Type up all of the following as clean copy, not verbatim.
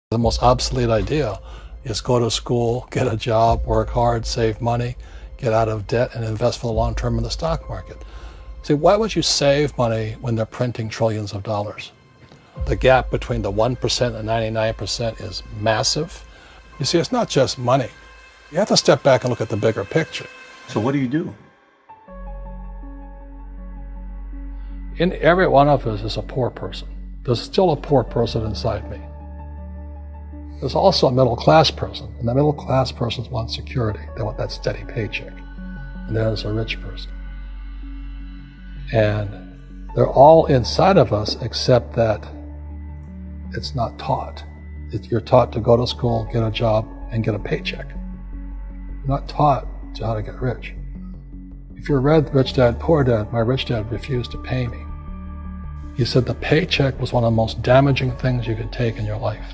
The most obsolete idea is go to school, get a job, work hard, save money, get out of debt, and invest for the long term in the stock market. See, why would you save money when they're printing trillions of dollars? The gap between the 1% and 99% is massive. You see, it's not just money. You have to step back and look at the bigger picture. So what do you do? In every one of us is a poor person. There's still a poor person inside me. There's also a middle class person, and the middle class persons want security. They want that steady paycheck. And there's a rich person. And they're all inside of us, except that it's not taught. You're taught to go to school, get a job, and get a paycheck. You're not taught how to get rich. If you read Rich Dad, Poor Dad, my rich dad refused to pay me. He said the paycheck was one of the most damaging things you could take in your life.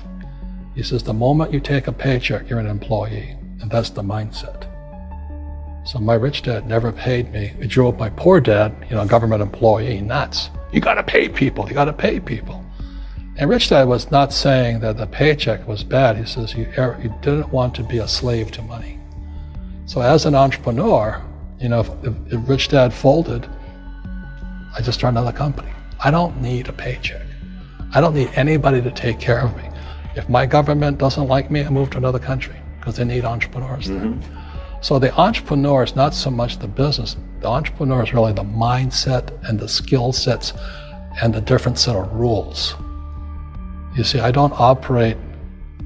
He says, the moment you take a paycheck, you're an employee, and that's the mindset. So my rich dad never paid me. He drove my poor dad, government employee, nuts. You gotta pay people, you gotta pay people. And rich dad was not saying that the paycheck was bad. He says, you didn't want to be a slave to money. So as an entrepreneur, if rich dad folded, I just started another company. I don't need a paycheck. I don't need anybody to take care of me. If my government doesn't like me, I move to another country because they need entrepreneurs there. So the entrepreneur is not so much the business. The entrepreneur is really the mindset and the skill sets and the different set of rules. You see, I don't operate,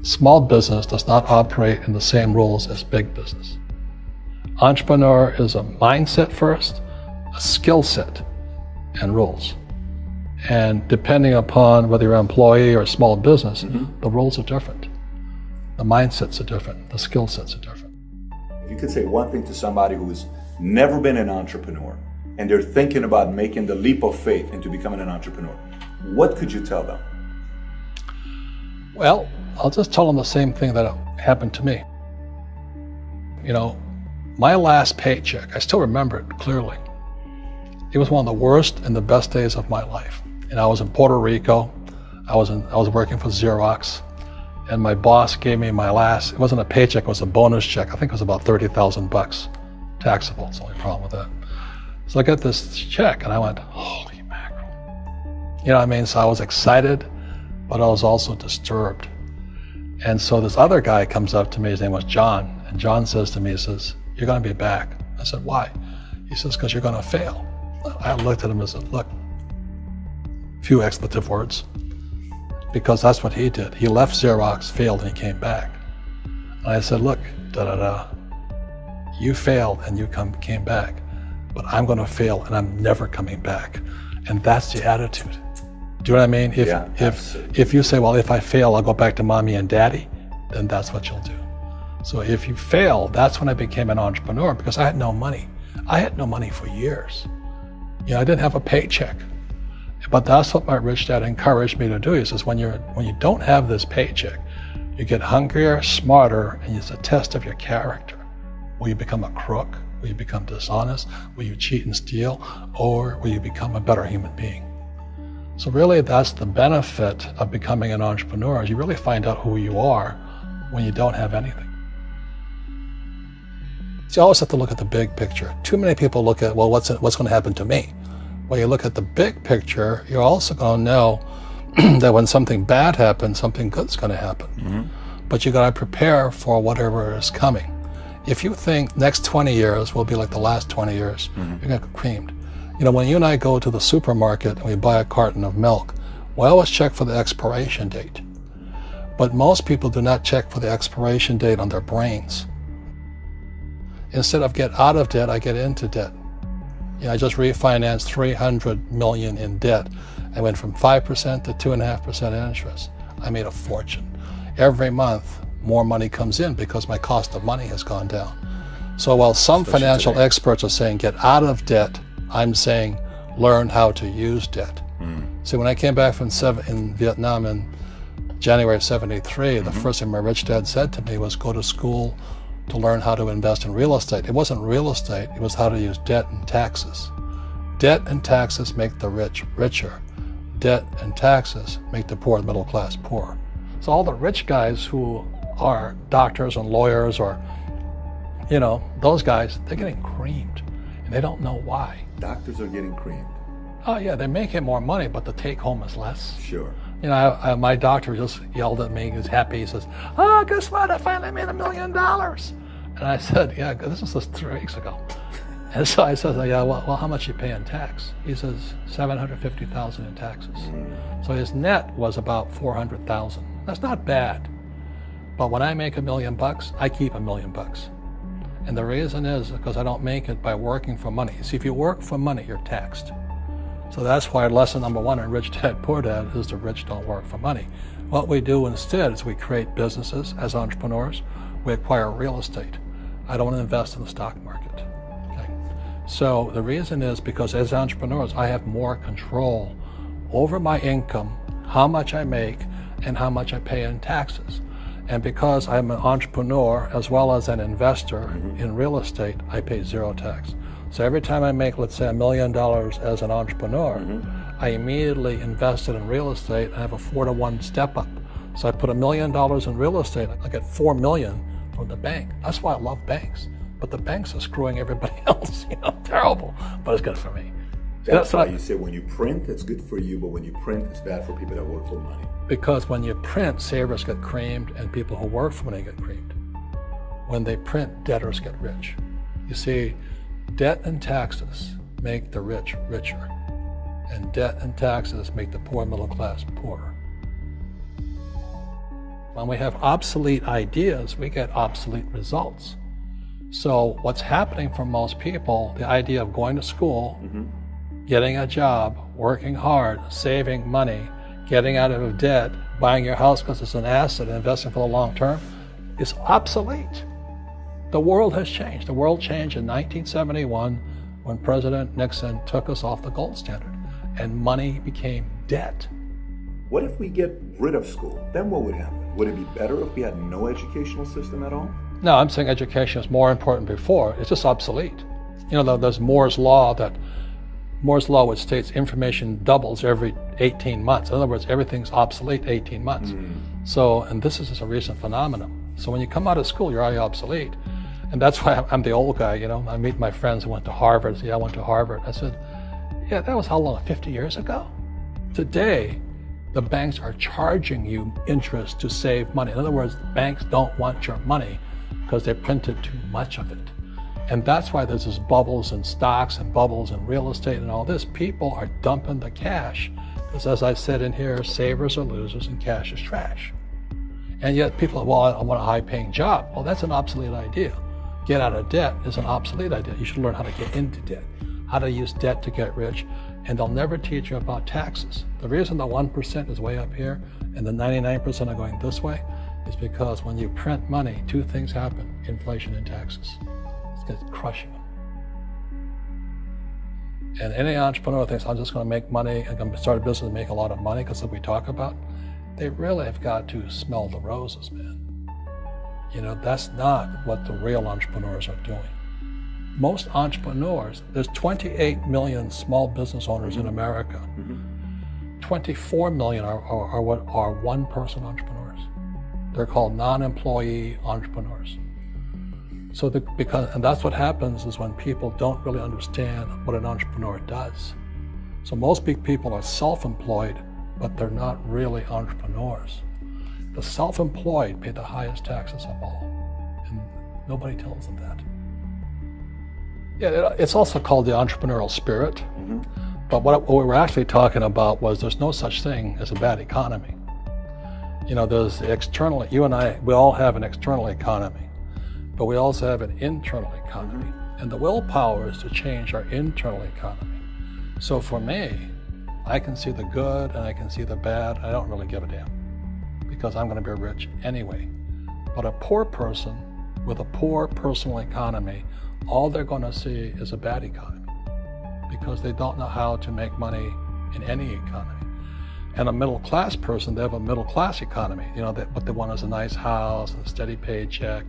small business does not operate in the same rules as big business. Entrepreneur is a mindset first, a skill set, and rules. And depending upon whether you're an employee or a small business, the rules are different. The mindsets are different. The skill sets are different. If you could say one thing to somebody who's never been an entrepreneur and they're thinking about making the leap of faith into becoming an entrepreneur, what could you tell them? Well, I'll just tell them the same thing that happened to me. My last paycheck, I still remember it clearly. It was one of the worst and the best days of my life. And I was in Puerto Rico. I was working for Xerox, and my boss gave me my last, it wasn't a paycheck, it was a bonus check. I think it was about $30,000, taxable. It's the only problem with that. So I got this check and I went, holy mackerel. You know what I mean? So I was excited, but I was also disturbed. And so this other guy comes up to me, his name was John, and John says to me, he says, you're gonna be back. I said, why? He says, because you're gonna fail. I looked at him and said, look, few expletive words, because that's what he did. He left Xerox, failed, and he came back. And I said, look, you failed and you came back, but I'm gonna fail and I'm never coming back. And that's the attitude. Do you know what I mean? If you say, well, if I fail, I'll go back to mommy and daddy, then that's what you'll do. So if you fail, that's when I became an entrepreneur, because I had no money. I had no money for years. I didn't have a paycheck. But that's what my rich dad encouraged me to do. He says, when you don't have this paycheck, you get hungrier, smarter, and it's a test of your character. Will you become a crook? Will you become dishonest? Will you cheat and steal? Or will you become a better human being? So really, that's the benefit of becoming an entrepreneur, is you really find out who you are when you don't have anything. So you always have to look at the big picture. Too many people look at, well, what's going to happen to me? When you look at the big picture, you're also going to know that when something bad happens, something good's going to happen. But you got to prepare for whatever is coming. If you think next 20 years will be like the last 20 years, you're going to get creamed. When you and I go to the supermarket and we buy a carton of milk, we always check for the expiration date. But most people do not check for the expiration date on their brains. Instead of get out of debt, I get into debt. I just refinanced $300 million in debt. I went from 5% to 2.5% interest. I made a fortune. Every month, more money comes in because my cost of money has gone down. So while some financial experts are saying get out of debt, I'm saying learn how to use debt. See, when I came back from in Vietnam in January of '73, the first thing my rich dad said to me was go to school to learn how to invest in real estate. It wasn't real estate, it was how to use debt and taxes. Debt and taxes make the rich richer. Debt and taxes make the poor and middle class poor. So all the rich guys who are doctors and lawyers or, those guys, they're getting creamed and they don't know why. Doctors are getting creamed. Oh yeah, they're making more money, but the take home is less. Sure. My doctor just yelled at me. He was happy. He says, "Oh, guess what? I finally made $1 million." And I said, "Yeah, this was just 3 weeks ago." And so I said, "Yeah, well, how much you pay in tax?" He says, $750,000 in taxes. So his net was about $400,000. That's not bad. But when I make $1 million, I keep $1 million. And the reason is because I don't make it by working for money. See, if you work for money, you're taxed. So that's why lesson number 1 in Rich Dad, Poor Dad is the rich don't work for money. What we do instead is we create businesses as entrepreneurs. We acquire real estate. I don't invest in the stock market. Okay? So the reason is because as entrepreneurs, I have more control over my income, how much I make, and how much I pay in taxes. And because I'm an entrepreneur as well as an investor in real estate, I pay 0 tax. So every time I make, let's say, $1 million as an entrepreneur, I immediately invested in real estate and have a 4-to-1 step up. So I put $1 million in real estate, I get $4 million from the bank. That's why I love banks. But the banks are screwing everybody else, terrible, but it's good for me. That's why you say when you print, it's good for you, but when you print, it's bad for people that work for money. Because when you print, savers get creamed and people who work for money get creamed. When they print, debtors get rich. You see, debt and taxes make the rich richer, and debt and taxes make the poor middle class poorer. When we have obsolete ideas, we get obsolete results. So what's happening for most people, the idea of going to school, getting a job, working hard, saving money, getting out of debt, buying your house because it's an asset, investing for the long term, is obsolete. The world has changed. The world changed in 1971 when President Nixon took us off the gold standard and money became debt. What if we get rid of school? Then what would happen? Would it be better if we had no educational system at all? No, I'm saying education is more important before. It's just obsolete. There's Moore's Law which states information doubles every 18 months. In other words, everything's obsolete 18 months. So, and this is just a recent phenomenon. So when you come out of school, you're already obsolete. And that's why I'm the old guy, I meet my friends who went to Harvard. Say, I went to Harvard. I said, yeah, that was how long, 50 years ago? Today, the banks are charging you interest to save money. In other words, banks don't want your money because they printed too much of it. And that's why there's this bubbles in stocks and bubbles in real estate and all this. People are dumping the cash because, as I said in here, savers are losers and cash is trash. And yet people, well, I want a high-paying job. Well, that's an obsolete idea. Get out of debt is an obsolete idea. You should learn how to get into debt, how to use debt to get rich, and they'll never teach you about taxes. The reason the 1% is way up here and the 99% are going this way is because when you print money, 2 things happen: inflation and taxes. It's crushing them. And any entrepreneur thinks, I'm just going to make money, I'm going to start a business and make a lot of money because of what we talk about. They really have got to smell the roses, man. That's not what the real entrepreneurs are doing. Most entrepreneurs, there's 28 million small business owners in America. 24 million are what are one-person entrepreneurs. They're called non-employee entrepreneurs. So and that's what happens is when people don't really understand what an entrepreneur does. So most big people are self-employed, but they're not really entrepreneurs. The self-employed pay the highest taxes of all, and nobody tells them that. Yeah, it's also called the entrepreneurial spirit, but what we were actually talking about was there's no such thing as a bad economy. There's the external, you and I, we all have an external economy, but we also have an internal economy, and the willpower is to change our internal economy. So for me, I can see the good and I can see the bad. I don't really give a damn because I'm going to be rich anyway. But a poor person with a poor personal economy, all they're going to see is a bad economy because they don't know how to make money in any economy. And a middle class person, they have a middle class economy. What they want is a nice house, and a steady paycheck,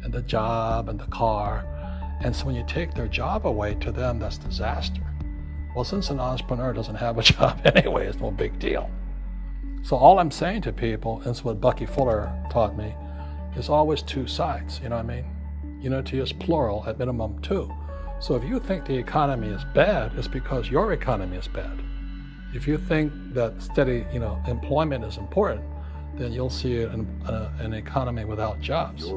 and the job and the car. And so when you take their job away, to them, that's disaster. Well, since an entrepreneur doesn't have a job anyway, it's no big deal. So all I'm saying to people, and it's what Bucky Fuller taught me, is always two sides, you know what I mean? Unity is plural, at minimum two. So if you think the economy is bad, it's because your economy is bad. If you think that steady, employment is important, then you'll see an economy without jobs.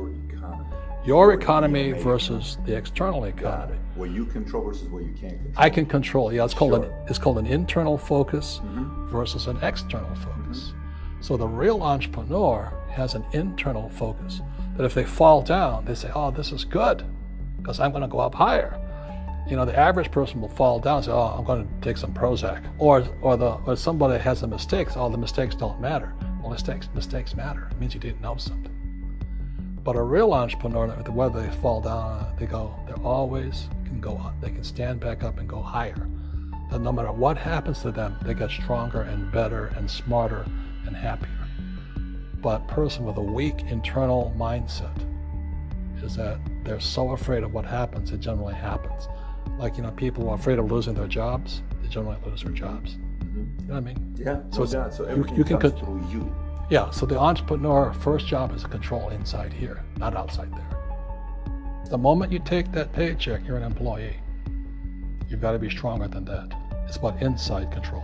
Your economy versus the external economy. What you control versus what you can't control. I can control. Yeah, it's called an internal focus versus an external focus. So the real entrepreneur has an internal focus. That if they fall down, they say, "Oh, this is good, because I'm going to go up higher." The average person will fall down and say, "Oh, I'm going to take some Prozac," or somebody has a mistake. So, "Oh, the mistakes don't matter." Well, mistakes matter. It means you didn't know something. But a real entrepreneur, whether they fall down, they always can go up. They can stand back up and go higher. And no matter what happens to them, they get stronger and better and smarter and happier. But a person with a weak internal mindset is that they're so afraid of what happens, it generally happens. Like, people who are afraid of losing their jobs, they generally lose their jobs. You know what I mean? Yeah, so everything you can comes through you. Yeah, so the entrepreneur first job is to control inside here, not outside there. The moment you take that paycheck, you're an employee. You've got to be stronger than that. It's about inside control.